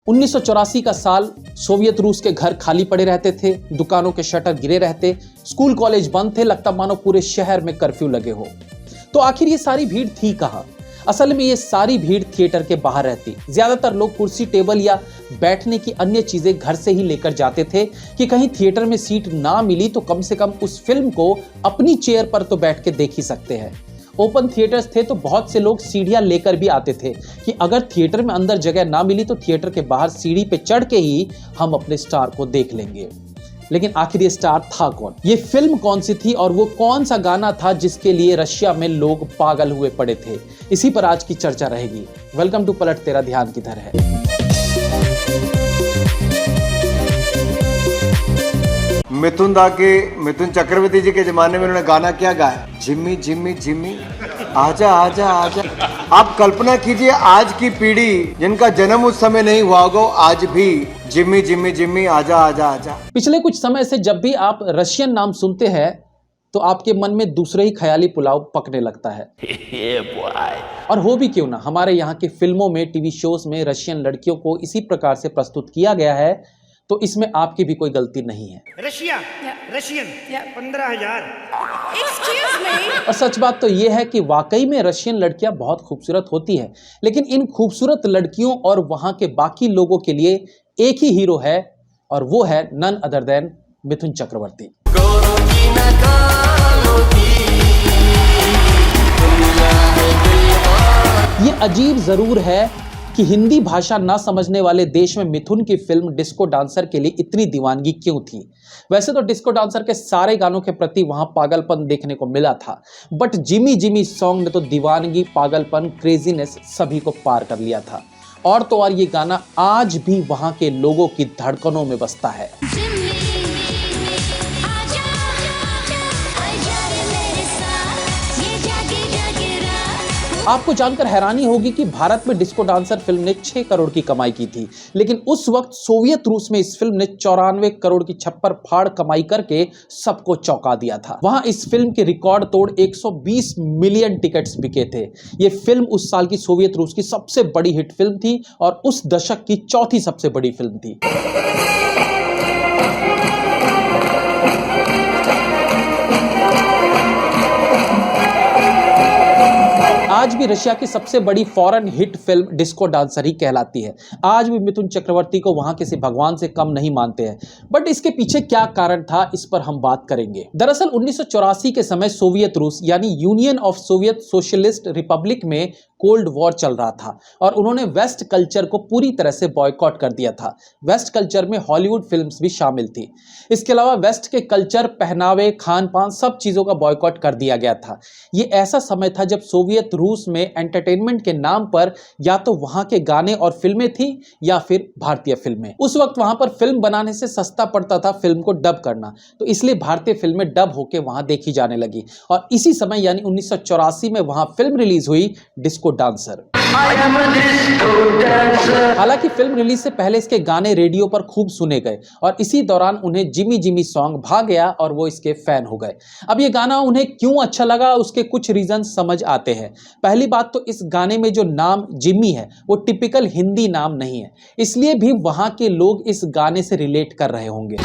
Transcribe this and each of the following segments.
1984 का साल, सोवियत रूस के घर खाली पड़े रहते थे, दुकानों के शटर गिरे रहते, स्कूल कॉलेज बंद थे, लगता मानो पूरे शहर में कर्फ्यू लगे हो। तो आखिर ये सारी भीड़ थी कहां? असल में ये सारी भीड़ थिएटर के बाहर रहती। ज्यादातर लोग कुर्सी, टेबल या बैठने की अन्य चीजें घर से ही लेकर जाते थे कि कहीं थिएटर में सीट ना मिली तो कम से कम उस फिल्म को अपनी चेयर पर तो बैठ के देख ही सकते हैं। ओपन थिएटर्स थे तो बहुत से लोग सीढ़ियां लेकर भी आते थे कि अगर थिएटर में अंदर जगह ना मिली तो थिएटर के बाहर सीढ़ी पे चढ़ के ही हम अपने स्टार को देख लेंगे। लेकिन आखिर ये स्टार था कौन? ये फिल्म कौन सी थी और वो कौन सा गाना था जिसके लिए रशिया में लोग पागल हुए पड़े थे? इसी पर आज की चर्चा रहेगी। वेलकम टू पलट तेरा ध्यान किधर है। मिथुन चक्रवर्ती जी के जमाने में उन्होंने गाना क्या गाया? जिम्मी जिम्मी जिम्मी आजा आजा आजा। आप कल्पना कीजिए आज की पीढ़ी जिनका जन्म उस समय नहीं हुआ होगा, आज भी जिम्मी जिम्मी जिम्मी आजा आजा आजा। पिछले कुछ समय से जब भी आप रशियन नाम सुनते हैं तो आपके मन में दूसरे ही ख्याली पुलाव पकने लगता है। और हो भी क्यों ना, हमारे यहाँ की फिल्मों में, टीवी शोज में रशियन लड़कियों को इसी प्रकार से प्रस्तुत किया गया है, तो इसमें आपकी भी कोई गलती नहीं है। रशियन 15,000। और सच बात तो यह है कि वाकई में रशियन लड़कियां बहुत खूबसूरत होती हैं, लेकिन इन खूबसूरत लड़कियों और वहां के बाकी लोगों के लिए एक ही हीरो है और वो है none other than Mithun Chakraborty. ये अजीब जरूर है कि हिंदी भाषा ना समझने वाले देश में मिथुन की फिल्म डिस्को डांसर के लिए इतनी दीवानगी क्यों थी। वैसे तो डिस्को डांसर के सारे गानों के प्रति वहां पागलपन देखने को मिला था, बट जिमी जिमी सॉन्ग ने तो दीवानगी, पागलपन, क्रेजीनेस सभी को पार कर लिया था। और तो और ये गाना आज भी वहां के लोगों की धड़कनों में बसता है। आपको जानकर हैरानी होगी कि भारत में डिस्को डांसर फिल्म ने 6 करोड़ की कमाई की थी, लेकिन उस वक्त सोवियत रूस में इस फिल्म ने 94 करोड़ की छप्पर फाड़ कमाई करके सबको चौंका दिया था। वहां इस फिल्म के रिकॉर्ड तोड़ 120 मिलियन टिकट्स बिके थे। ये फिल्म उस साल की सोवियत रूस की सबसे बड़ी हिट फिल्म थी और उस दशक की चौथी सबसे बड़ी फिल्म थी। आज भी रशिया की सबसे बड़ी foreign hit film Disco Dancer ही कहलाती है। आज भी मिथुन चक्रवर्ती को वहां किसी भगवान से कम नहीं मानते हैं, बट इसके पीछे क्या कारण था, इस पर हम बात करेंगे। दरअसल 1984 के समय सोवियत रूस यानी union of Soviet socialist Republic में कोल्ड वॉर चल रहा था और उन्होंने वेस्ट कल्चर को पूरी तरह से बॉयकॉट कर दिया था। वेस्ट कल्चर में हॉलीवुड फिल्म्स भी शामिल थी। इसके अलावा वेस्ट के कल्चर, पहनावे, खान पान, सब चीजों का बॉयकॉट कर दिया गया था। ये ऐसा समय था जब सोवियत रूस में एंटरटेनमेंट के नाम पर या तो वहां के गाने और फिल्में थी या फिर भारतीय फिल्में। उस वक्त वहां पर फिल्म बनाने से सस्ता पड़ता था फिल्म को डब करना, तो इसलिए भारतीय फिल्में डब होके वहां देखी जाने लगी। और इसी समय यानी 1984 में वहां फिल्म रिलीज हुई डिस्को डांसर। हालांकि फिल्म रिलीज से पहले इसके गाने रेडियो पर खूब सुने गए और इसी दौरान उन्हें जिमी जिमी सॉन्ग भा गया और वो इसके फैन हो गए। अब ये गाना उन्हें क्यों अच्छा लगा, उसके कुछ रीजन समझ आते हैं। पहली बात तो इस गाने में जो नाम जिमी है वो टिपिकल हिंदी नाम नहीं है, इसलिए भी वहां के लोग इस गाने से रिलेट कर रहे होंगे।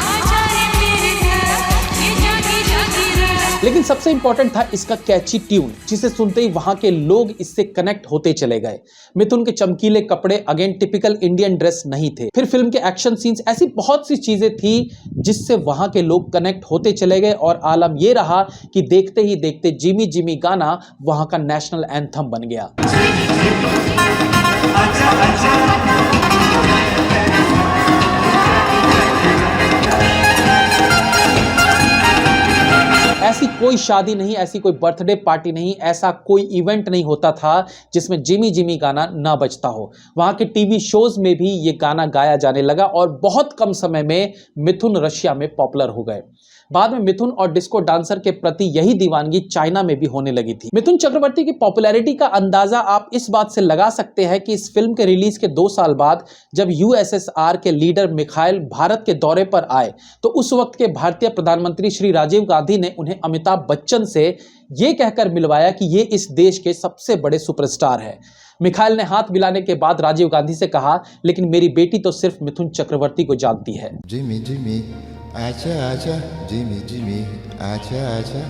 लेकिन सबसे इंपॉर्टेंट था इसका कैची ट्यून, जिसे सुनते ही वहां के लोग इससे कनेक्ट होते चले गए। मिथुन के चमकीले कपड़े अगेन टिपिकल इंडियन ड्रेस नहीं थे। फिर फिल्म के एक्शन सीन्स, ऐसी बहुत सी चीजें थी जिससे वहां के लोग कनेक्ट होते चले गए और आलम यह रहा कि देखते ही देखते जिमी जिमी गाना वहां का नेशनल एंथम बन गया। ऐसी कोई शादी नहीं, ऐसी कोई बर्थडे पार्टी नहीं, ऐसा कोई इवेंट नहीं होता था जिसमें जिमी जिमी गाना ना बजता हो। वहां के टीवी शोज में भी ये गाना गाया जाने लगा और बहुत कम समय में मिथुन रशिया में पॉपुलर हो गए। बाद में मिथुन और डिस्को डांसर के प्रति यही दीवानगी चाइना में भी होने लगी थी। मिथुन चक्रवर्ती की पॉपुलैरिटी का अंदाजा आप इस बात से लगा सकते हैं कि इस फिल्म के रिलीज के 2 साल बाद जब यूएसएसआर के लीडर मिखाइल भारत के दौरे पर आए तो उस वक्त के भारतीय प्रधानमंत्री श्री राजीव गांधी ने उन्हें अमिताभ बच्चन से ये कहकर मिलवाया कि ये इस देश के सबसे बड़े सुपरस्टार है। मिखाइल ने हाथ मिलाने के बाद राजीव गांधी से कहा, लेकिन मेरी बेटी तो सिर्फ मिथुन चक्रवर्ती को जानती है। जिमी जिमी आजा आजा, जिमी जिमी आजा आजा।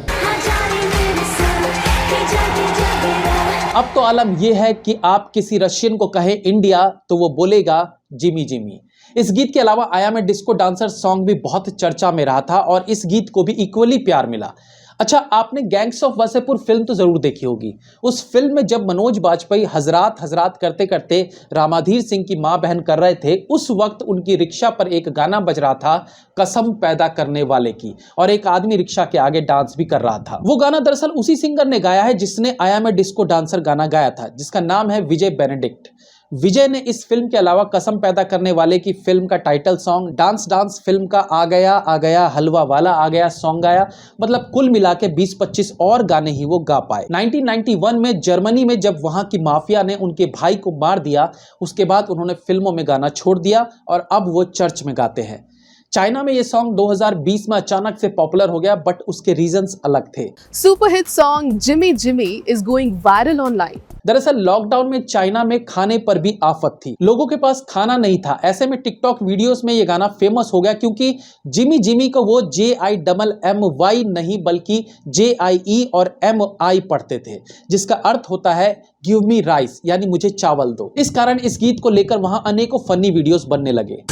अब तो आलम यह है कि आप किसी रशियन को कहें इंडिया तो वो बोलेगा जिमी जिमी। इस गीत के अलावा आया मैं डिस्को डांसर सॉन्ग भी बहुत चर्चा में रहा था और इस गीत को भी इक्वली प्यार मिला। अच्छा, आपने गैंग्स ऑफ वासेपुर फिल्म तो जरूर देखी होगी। उस फिल्म में जब मनोज बाजपेयी हजरात हजरात करते करते रामाधीर सिंह की मां बहन कर रहे थे, उस वक्त उनकी रिक्शा पर एक गाना बज रहा था, कसम पैदा करने वाले की, और एक आदमी रिक्शा के आगे डांस भी कर रहा था। वो गाना दरअसल उसी सिंगर ने गाया है जिसने आया मैं डिस्को डांसर गाना गाया था, जिसका नाम है विजय बेनेडिक्ट। विजय ने इस फिल्म के अलावा कसम पैदा करने वाले की फिल्म का title song, dance dance film का आ गया हलवा वाला आ गया सॉन्ग गाया। मतलब कुल मिला के 20-25 और गाने ही वो गा पाए। 1991 में जर्मनी में जब वहां की माफिया ने उनके भाई को मार दिया, उसके बाद उन्होंने फिल्मों में गाना छोड़ दिया और अब वो चर्च में गाते हैं। चाइना में ये सॉन्ग 2020 में अचानक से पॉपुलर हो गया, बट उसके रीजंस अलग थे। Super hit song Jimmy Jimmy is going viral online. दरअसल लॉकडाउन में चाइना में खाने पर भी आफत थी, लोगों के पास खाना नहीं था। ऐसे में टिकटॉक वीडियोस में ये गाना फेमस हो गया क्योंकि जिमी जिमी को वो JIMMY नहीं बल्कि JIE और MI पढ़ते थे, जिसका अर्थ होता है गिव मी राइस, यानी मुझे चावल दो। इस कारण इस गीत को लेकर वहां अनेकों फनी वीडियोस बनने लगे।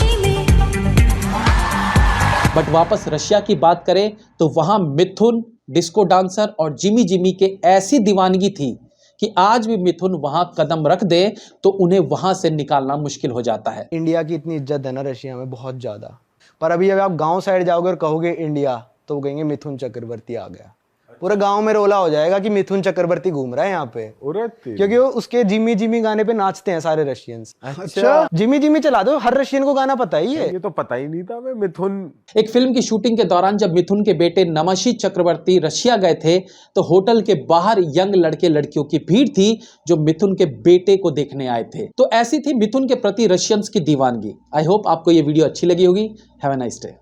बट वापस रशिया की बात करें तो वहां मिथुन, डिस्को डांसर और जिमी जिमी के ऐसी दीवानगी थी कि आज भी मिथुन वहां कदम रख दे तो उन्हें वहां से निकालना मुश्किल हो जाता है। इंडिया की इतनी इज्जत है ना रशिया में, बहुत ज़्यादा। पर अभी अगर आप गांव साइड जाओगे और कहोगे इंडिया, तो वो कहेंगे मिथुन चक्रवर्ती आ गया। पूरे गांव में रोला हो जाएगा कि मिथुन चक्रवर्ती घूम रहा है यहाँ पे, क्योंकि वो उसके जिमी जिमी गाने पे नाचते हैं सारे रशियंस। अच्छा, जिमी जिमी चला दो, हर रशियन को गाना पता ही है। ये तो पता ही नहीं था मैं। मिथुन एक फिल्म की शूटिंग के दौरान जब मिथुन के बेटे नमशी चक्रवर्ती रशिया गए थे तो होटल के बाहर यंग लड़के लड़कियों की भीड़ थी जो मिथुन के बेटे को देखने आए थे। तो ऐसी थी मिथुन के प्रति रशियंस की दीवानगी। आई होप आपको ये वीडियो अच्छी लगी होगी। Have a nice day.